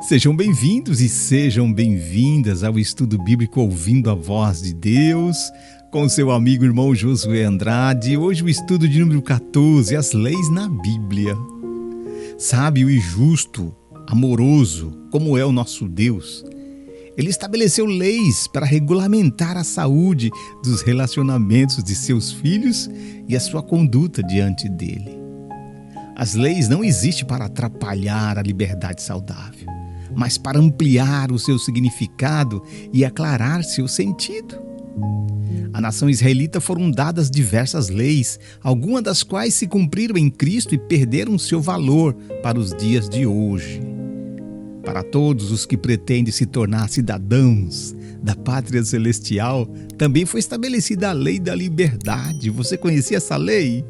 Sejam bem-vindos e sejam bem-vindas ao estudo bíblico Ouvindo a Voz de Deus, com seu amigo irmão Josué Andrade. Hoje o estudo de número 14, as leis na Bíblia. Sábio e justo, amoroso, como é o nosso Deus, Ele estabeleceu leis para regulamentar a saúde dos relacionamentos de seus filhos e a sua conduta diante dele. As leis não existem para atrapalhar a liberdade saudável, mas para ampliar o seu significado e aclarar seu sentido. À nação israelita foram dadas diversas leis, algumas das quais se cumpriram em Cristo e perderam seu valor para os dias de hoje. Para todos os que pretendem se tornar cidadãos da pátria celestial, também foi estabelecida a lei da liberdade. Você conhecia essa lei?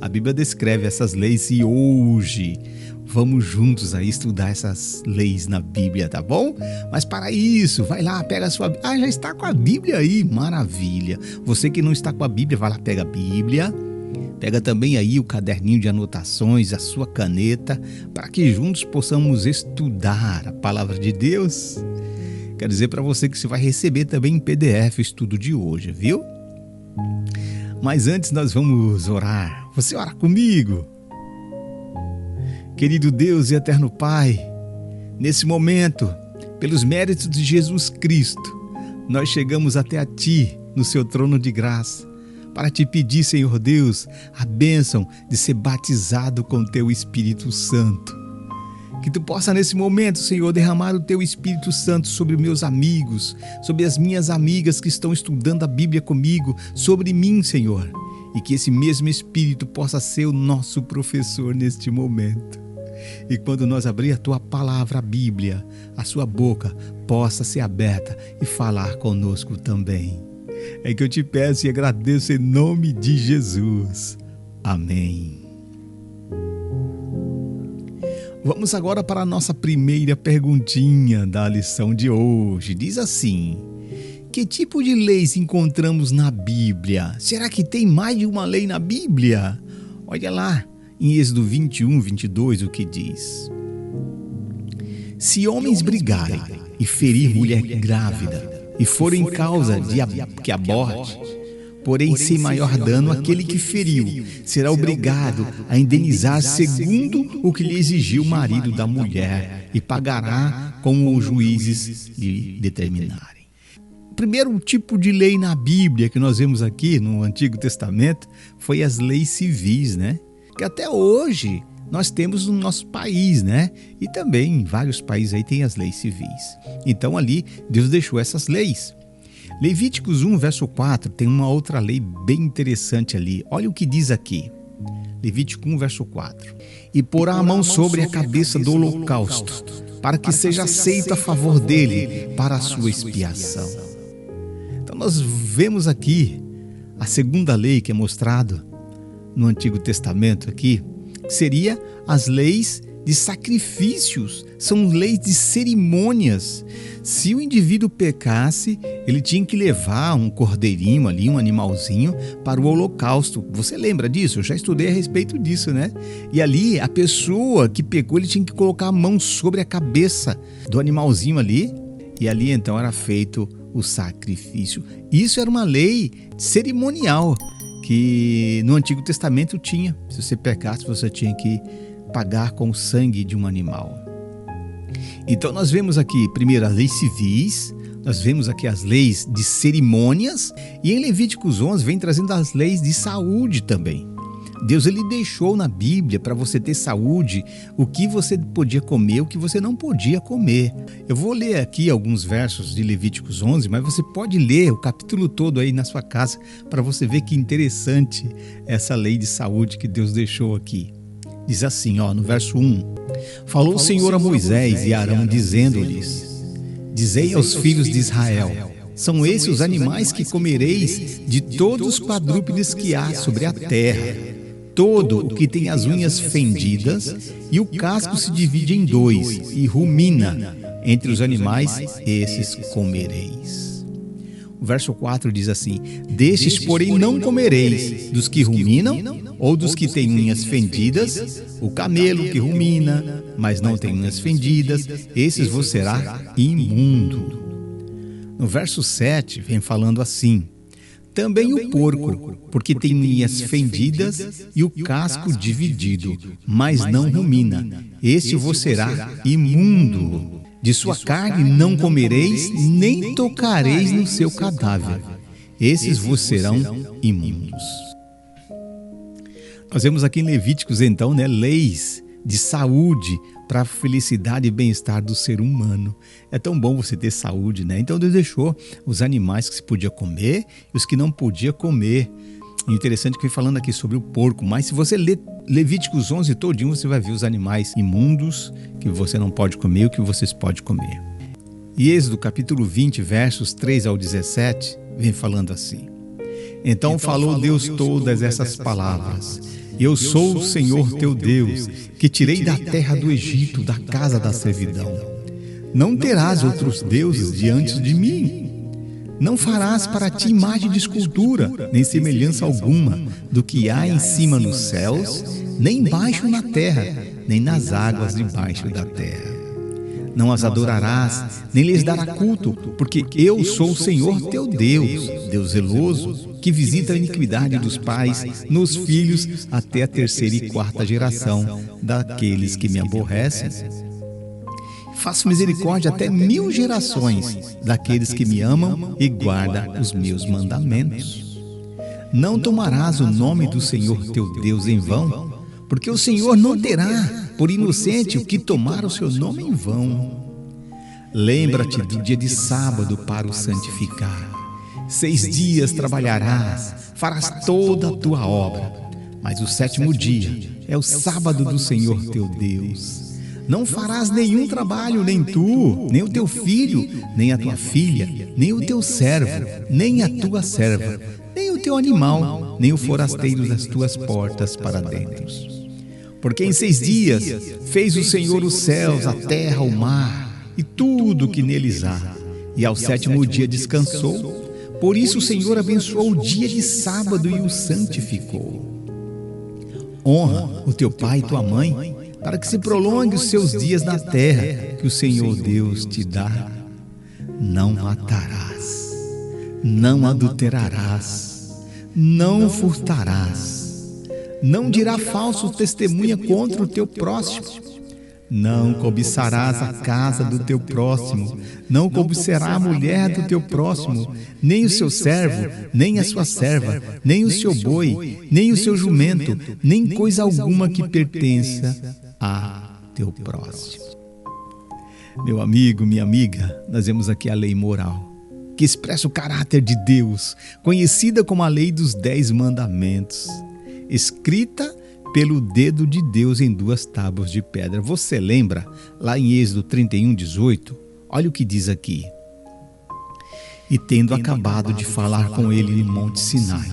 A Bíblia descreve essas leis e hoje vamos juntos aí estudar essas leis na Bíblia, tá bom? Mas para isso, vai lá, pega a sua Bíblia. Já está com a Bíblia aí, maravilha. Você que não está com a Bíblia, vai lá, pega a Bíblia. Pega também aí o caderninho de anotações, a sua caneta, para que juntos possamos estudar a Palavra de Deus. Quero dizer para você que você vai receber também em PDF o estudo de hoje, viu? Mas antes nós vamos orar. Você ora comigo? Querido Deus e eterno Pai, nesse momento, pelos méritos de Jesus Cristo, nós chegamos até a Ti, no Seu trono de graça, para Te pedir, Senhor Deus, a bênção de ser batizado com Teu Espírito Santo. Que Tu possa nesse momento, Senhor, derramar o Teu Espírito Santo sobre meus amigos, sobre as minhas amigas que estão estudando a Bíblia comigo, sobre mim, Senhor, e que esse mesmo Espírito possa ser o nosso professor neste momento. E quando nós abrir a Tua palavra, a Bíblia, a Sua boca possa ser aberta e falar conosco também. É que eu te peço e agradeço em nome de Jesus. Amém. Vamos agora para a nossa primeira perguntinha da lição de hoje. Diz assim: que tipo de leis encontramos na Bíblia? Será que tem mais de uma lei na Bíblia? Olha lá, em Êxodo 21, 22, o que diz: se homens brigarem e ferir mulher grávida e forem causa de que aborte, porém sem maior dano, aquele que feriu será obrigado a indenizar segundo o que lhe exigiu o marido da mulher e pagará como os juízes lhe determinarem. O primeiro tipo de lei na Bíblia que nós vemos aqui no Antigo Testamento foi as leis civis, né? Que até hoje nós temos no nosso país, né? E também em vários países aí tem as leis civis. Então ali Deus deixou essas leis. Levíticos 1, verso 4, tem uma outra lei bem interessante ali. Olha o que diz aqui. Levítico 1, verso 4. E porá a mão sobre a cabeça do holocausto, para que seja aceito a favor dele para a sua expiação. Então nós vemos aqui a segunda lei que é mostrada no Antigo Testamento aqui, seria as leis de sacrifícios, são leis de cerimônias. Se o indivíduo pecasse, ele tinha que levar um cordeirinho ali, um animalzinho, para o holocausto. Você lembra disso? Eu já estudei a respeito disso, né? E ali, a pessoa que pecou, ele tinha que colocar a mão sobre a cabeça do animalzinho ali, e ali então era feito o sacrifício. Isso era uma lei cerimonial que no Antigo Testamento tinha. Se você pecasse, você tinha que pagar com o sangue de um animal. Então nós vemos aqui primeiro as leis civis, nós vemos aqui as leis de cerimônias, e em Levíticos 11 vem trazendo as leis de saúde também. Deus ele deixou na Bíblia para você ter saúde o que você podia comer, o que você não podia comer. Eu vou ler aqui alguns versos de Levíticos 11, mas você pode ler o capítulo todo aí na sua casa para você ver que interessante essa lei de saúde que Deus deixou aqui. Diz assim, no verso 1: falou o Senhor a Moisés e a Arão, dizendo-lhes: dizei aos filhos de Israel: são esses os animais que comereis de todos os quadrúpedes que há sobre a terra. Todo o que tem as unhas fendidas e o casco se divide em dois e rumina, entre os animais esses comereis. O verso 4 diz assim: destes, porém, não comereis, dos que ruminam ou dos que têm unhas fendidas, o camelo que rumina, mas não tem unhas fendidas, esses vos será imundo. No verso 7 vem falando assim: também o porco, porque tem unhas fendidas e o casco dividido, mas não rumina, este vos será imundo. De sua carne não comereis, nem tocareis no seu cadáver, esses vos serão imundos. Nós vemos aqui em Levíticos, então, leis de saúde para a felicidade e bem-estar do ser humano. É tão bom você ter saúde, né? Então Deus deixou os animais que se podia comer e os que não podia comer. E interessante que vem falando aqui sobre o porco, mas se você ler Levíticos 11 todinho, você vai ver os animais imundos que você não pode comer e o que vocês podem comer. E Êxodo capítulo 20, versos 3 ao 17, vem falando assim: então falou Deus todas essas palavras: eu sou o Senhor teu Deus, que tirei da terra do Egito, da casa da servidão. Não terás outros deuses diante de mim. Não farás para ti imagem de escultura, nem semelhança alguma do que há em cima nos céus, nem embaixo na terra, nem nas águas debaixo da terra. Não as adorarás, nem lhes dará culto, porque eu sou o Senhor teu Deus, Deus zeloso, que visita a iniquidade dos pais nos filhos até a terceira e quarta geração daqueles que me aborrecem. Faço misericórdia até 1000 gerações daqueles que me amam e guardam os meus mandamentos. Não tomarás o nome do Senhor teu Deus em vão, porque o Senhor não terá por inocente o que tomar o seu nome em vão. Lembra-te do dia de sábado para o santificar. 6 dias trabalharás, farás toda a tua obra, mas o 7º dia é o sábado do Senhor teu Deus. Não farás nenhum trabalho, nem tu, nem o teu filho, nem a tua filha, nem o teu servo, nem a tua serva, nem o teu animal, nem o forasteiro das tuas portas para dentro. Porque em 6 dias fez o Senhor os céus, a terra, o mar e tudo o que neles há, e ao 7º dia descansou. Por isso o Senhor abençoou o dia de sábado e o santificou. Honra o teu pai e tua mãe, para que se prolongue os seus dias na terra que o Senhor Deus te dá. Não matarás, não adulterarás, não furtarás, não dirá falso testemunha contra o teu próximo, não cobiçarás a casa do teu próximo, não cobiçará a mulher do teu próximo, nem o seu servo, nem a sua serva, nem o seu boi, nem o seu jumento, nem coisa alguma que pertença a teu próximo. Meu amigo, minha amiga, nós vemos aqui a lei moral, que expressa o caráter de Deus, conhecida como a lei dos 10 mandamentos, escrita pelo dedo de Deus em 2 tábuas de pedra. Você lembra lá em Êxodo 31:18? Olha o que diz aqui: e tendo acabado de falar com ele no monte Sinai,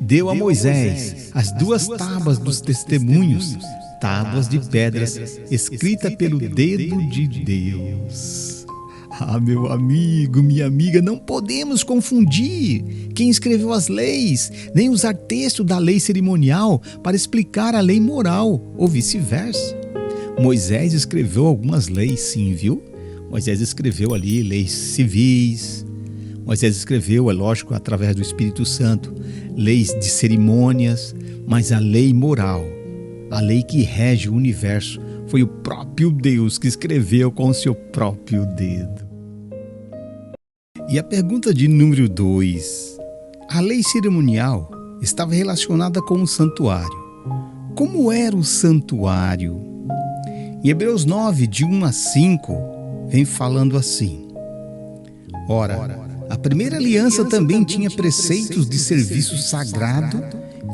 deu a Moisés as 2 tábuas dos testemunhos, tábuas de pedras, escrita pelo dedo de Deus. Ah, meu amigo, minha amiga, não podemos confundir quem escreveu as leis, nem usar texto da lei cerimonial para explicar a lei moral, ou vice-versa. Moisés escreveu algumas leis, sim, viu? Moisés escreveu ali leis civis. Moisés escreveu, é lógico, através do Espírito Santo, leis de cerimônias, mas a lei moral, a lei que rege o universo, foi o próprio Deus que escreveu com o seu próprio dedo. E a pergunta de número 2. A lei cerimonial estava relacionada com o santuário. Como era o santuário? Em Hebreus 9, de 1 a 5, vem falando assim: ora, a primeira aliança também tinha preceitos de serviço sagrado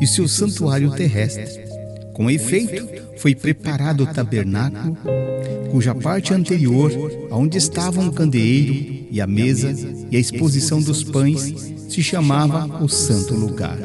e seu santuário terrestre. Com efeito, foi preparado o tabernáculo, cuja parte anterior, onde estavam o candeeiro e a mesa e a exposição dos pães, se chamava o Santo Lugar.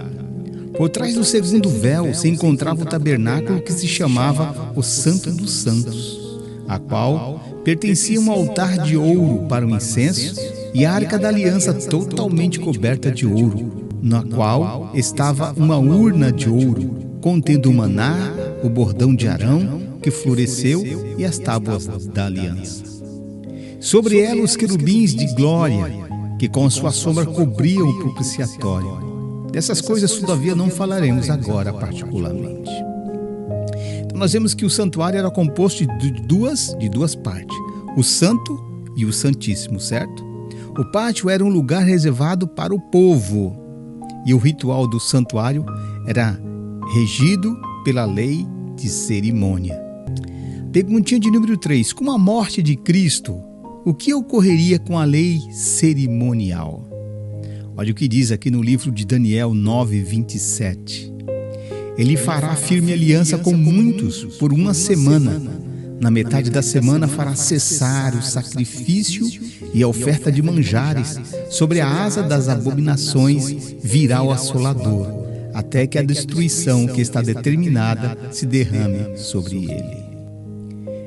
Por trás do segundo véu se encontrava o tabernáculo que se chamava o Santo dos Santos, a qual pertencia um altar de ouro para o incenso e a arca da aliança totalmente coberta de ouro, na qual estava uma urna de ouro, contendo o maná, o bordão de Arão, que floresceu, e as tábuas da aliança. Sobre ela os querubins de glória, que com sua sombra cobriam o propiciatório. Dessas coisas, todavia, não falaremos agora particularmente. Então, nós vemos que o santuário era composto de duas partes, o santo e o santíssimo, certo? O pátio era um lugar reservado para o povo, e o ritual do santuário era regido pela lei de cerimônia. Perguntinha de número 3. Com a morte de Cristo, o que ocorreria com a lei cerimonial? Olha o que diz aqui no livro de Daniel 9:27. Ele fará firme aliança com muitos por uma semana. Na metade da semana fará cessar o sacrifício e a oferta de manjares. Sobre a asa das abominações virá o assolador, até que a destruição que está determinada se derrame sobre ele.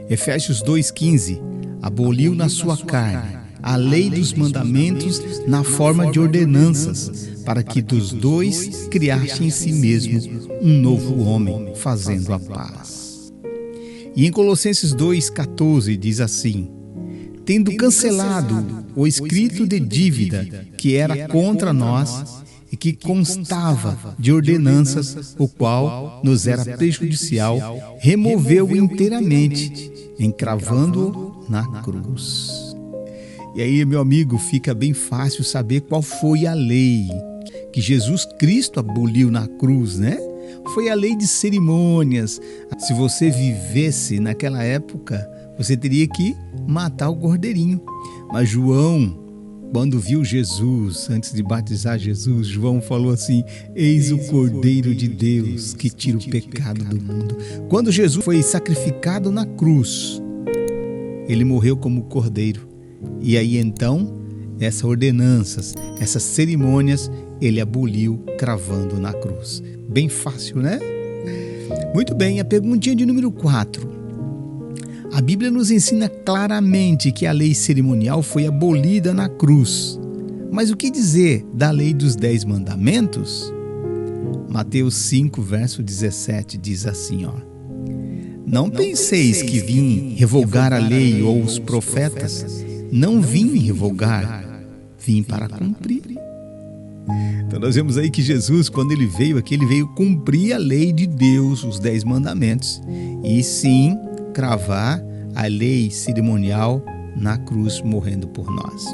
Efésios 2:15. Aboliu na sua carne a lei dos mandamentos na forma de ordenanças, para que dos dois criasse em si mesmo um novo homem, fazendo a paz. E em Colossenses 2:14 diz assim: tendo cancelado o escrito de dívida que era contra nós e que constava de ordenanças, o qual nos era prejudicial, removeu-o inteiramente, encravando-o na cruz. E aí, meu amigo, fica bem fácil saber qual foi a lei que Jesus Cristo aboliu na cruz, né? Foi a lei de cerimônias. Se você vivesse naquela época, você teria que matar o cordeirinho. Mas João, quando viu Jesus, antes de batizar Jesus, João falou assim: eis o Cordeiro de Deus que tira o pecado do mundo. Quando Jesus foi sacrificado na cruz, ele morreu como cordeiro. E aí então, essas ordenanças, essas cerimônias, ele aboliu cravando na cruz. Bem fácil, né? Muito bem, a perguntinha de número 4. A Bíblia nos ensina claramente que a lei cerimonial foi abolida na cruz. Mas o que dizer da lei dos 10 mandamentos? Mateus 5, verso 17 diz assim, ó: não penseis que vim revogar a lei ou os profetas. Não vim revogar, vim para cumprir. Então nós vemos aí que Jesus, quando ele veio aqui, ele veio cumprir a lei de Deus, os 10 mandamentos, e sim cravar a lei cerimonial na cruz, morrendo por nós.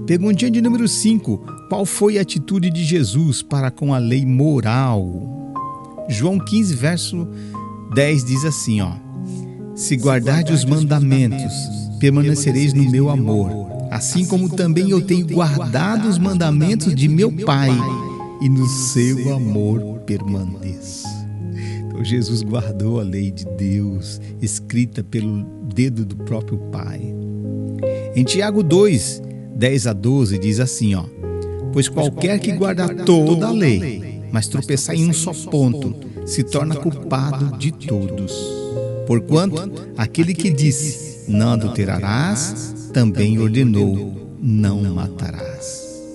Perguntinha de número 5. Qual foi a atitude de Jesus para com a lei moral? João 15, verso 10 diz assim, ó: se guardardes os mandamentos, permanecereis no meu amor, assim como também eu tenho guardado os mandamentos de meu Pai, e no seu amor permaneço. Então Jesus guardou a lei de Deus, escrita pelo dedo do próprio Pai. Em Tiago 2, 10 a 12 diz assim, ó: pois qualquer que guardar toda a lei, mas tropeçar em um só ponto, se torna culpado de todos. Porquanto aquele que disse não adulterarás, também ordenou não matarás.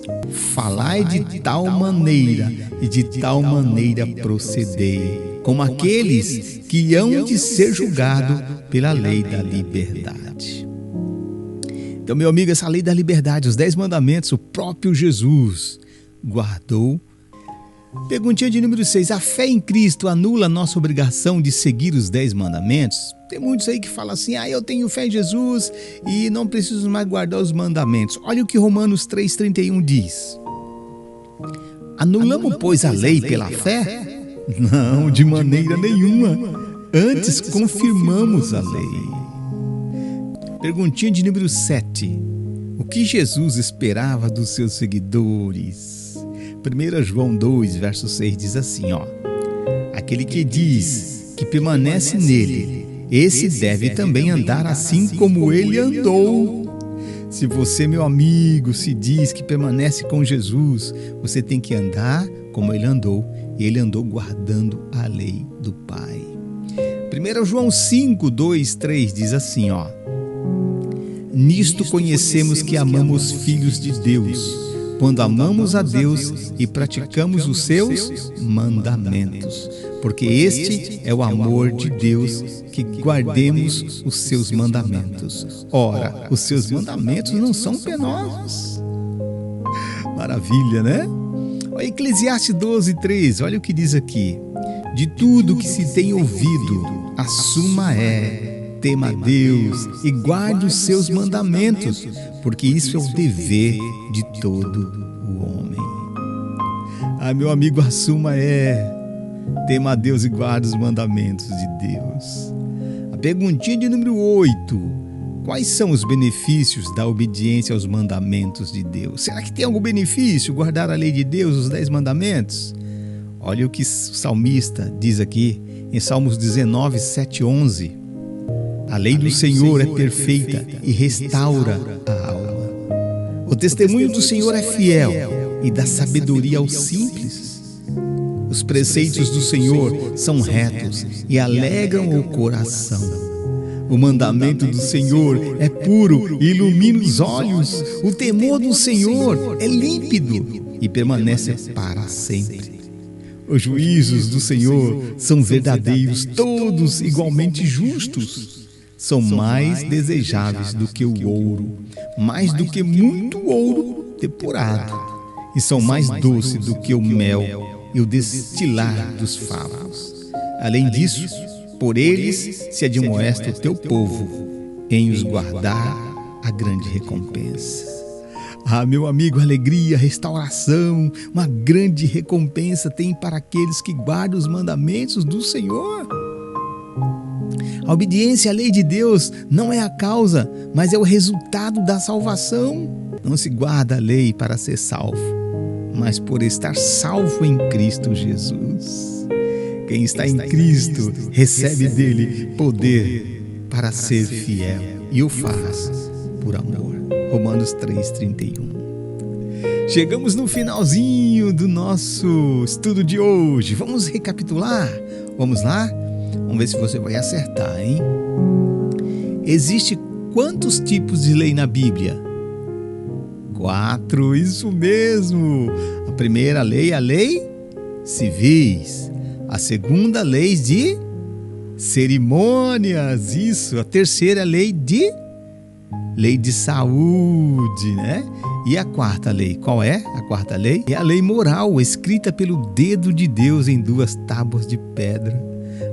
Falai de tal maneira e de tal maneira procedei, como aqueles que hão de ser julgados pela lei da liberdade. Então, meu amigo, essa lei da liberdade, os 10 mandamentos, o próprio Jesus guardou. Perguntinha de número 6. A fé em Cristo anula a nossa obrigação de seguir os 10 mandamentos? Tem muitos aí que falam assim: eu tenho fé em Jesus e não preciso mais guardar os mandamentos. Olha o que Romanos 3,31 diz. Anulamos, pois, a lei pela fé? Não, de maneira nenhuma. Antes confirmamos a lei. Perguntinha de número 7. O que Jesus esperava dos seus seguidores? 1 João 2, verso 6 diz assim, ó: aquele que diz que permanece nele, esse deve também andar assim como ele andou. Se você, meu amigo, se diz que permanece com Jesus, você tem que andar como ele andou, e ele andou guardando a lei do Pai. 1 João 5, 2, 3 diz assim, ó: nisto conhecemos que amamos filhos de Deus, quando amamos a Deus e praticamos os seus mandamentos. Porque este é o amor de Deus, que guardemos os seus mandamentos. Ora, os seus mandamentos não são penosos. Maravilha, né? Eclesiastes 12:3, olha o que diz aqui. De tudo que se tem ouvido, a suma é: tema a Deus e guarde os seus mandamentos, porque isso é o dever de todo o homem. Meu amigo, a suma é: tema a Deus e guarde os mandamentos de Deus. A perguntinha de número 8. Quais são os benefícios da obediência aos mandamentos de Deus? Será que tem algum benefício guardar a lei de Deus, os 10 mandamentos? Olha o que o salmista diz aqui em Salmos 19, 7, 11. A lei do Senhor é perfeita e restaura a alma. O testemunho do Senhor é fiel e dá sabedoria aos simples. Os preceitos do Senhor são retos e alegram o coração. O mandamento do Senhor é puro e ilumina os olhos. O temor do Senhor é límpido e permanece para sempre. Os juízos do Senhor são verdadeiros, todos igualmente justos. São mais desejáveis do que o ouro, mais do que muito ouro depurado, e são mais doces do que o mel e o destilar dos favos. Além disso, por eles se admoesta o teu povo, em os guardar a grande recompensa. Meu amigo, alegria, restauração, uma grande recompensa tem para aqueles que guardam os mandamentos do Senhor. A obediência à lei de Deus não é a causa, mas é o resultado da salvação. Não se guarda a lei para ser salvo, mas por estar salvo em Cristo Jesus. Quem está em Cristo recebe dele poder para ser fiel e o faz por amor. Romanos 3:31. Chegamos no finalzinho do nosso estudo de hoje. Vamos recapitular? Vamos lá? Vamos ver se você vai acertar, hein? Existe quantos tipos de lei na Bíblia? 4, isso mesmo. A primeira lei é a lei civis. A segunda, lei de cerimônias. Isso. A terceira, lei de saúde, né? E a quarta lei, qual é? A quarta lei é a lei moral, escrita pelo dedo de Deus em 2 tábuas de pedra.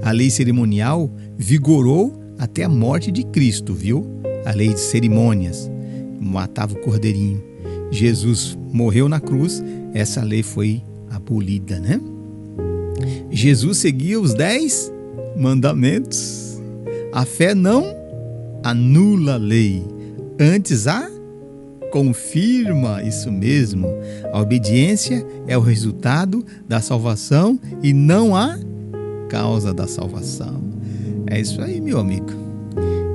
A lei cerimonial vigorou até a morte de Cristo, viu? A lei de cerimônias, matava o cordeirinho. Jesus morreu na cruz, essa lei foi abolida, né? Jesus seguia os 10 mandamentos. A fé não anula a lei, antes a confirma. Isso mesmo. A obediência é o resultado da salvação e não a causa da salvação. É isso aí, meu amigo.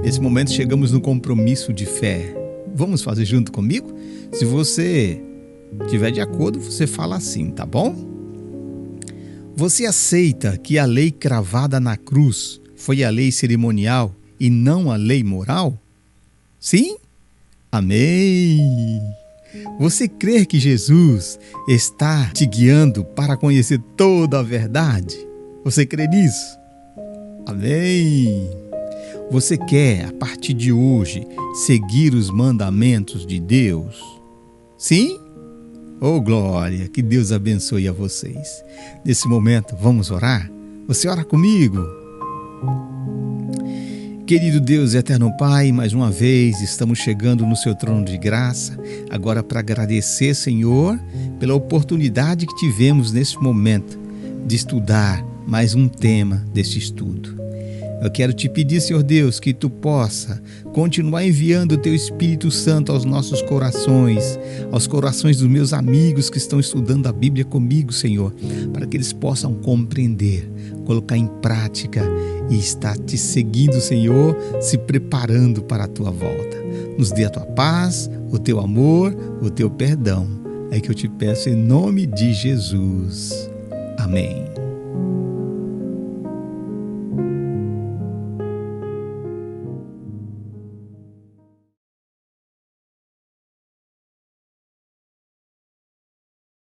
Nesse momento chegamos no compromisso de fé. Vamos fazer junto comigo? Se você estiver de acordo, você fala assim, tá bom? Você aceita que a lei cravada na cruz foi a lei cerimonial e não a lei moral? Sim? Amém! Você crê que Jesus está te guiando para conhecer toda a verdade? Você crê nisso? Amém! Você quer, a partir de hoje, seguir os mandamentos de Deus? Sim? Oh, glória! Que Deus abençoe a vocês. Nesse momento, vamos orar? Você ora comigo? Querido Deus e eterno Pai, mais uma vez estamos chegando no seu trono de graça, agora para agradecer, Senhor, pela oportunidade que tivemos nesse momento de estudar mais um tema deste estudo. Eu quero te pedir, Senhor Deus, que Tu possa continuar enviando o Teu Espírito Santo aos nossos corações, aos corações dos meus amigos que estão estudando a Bíblia comigo, Senhor, para que eles possam compreender, colocar em prática e estar Te seguindo, Senhor, se preparando para a Tua volta. Nos dê a Tua paz, o Teu amor, o Teu perdão. É que eu te peço em nome de Jesus. Amém.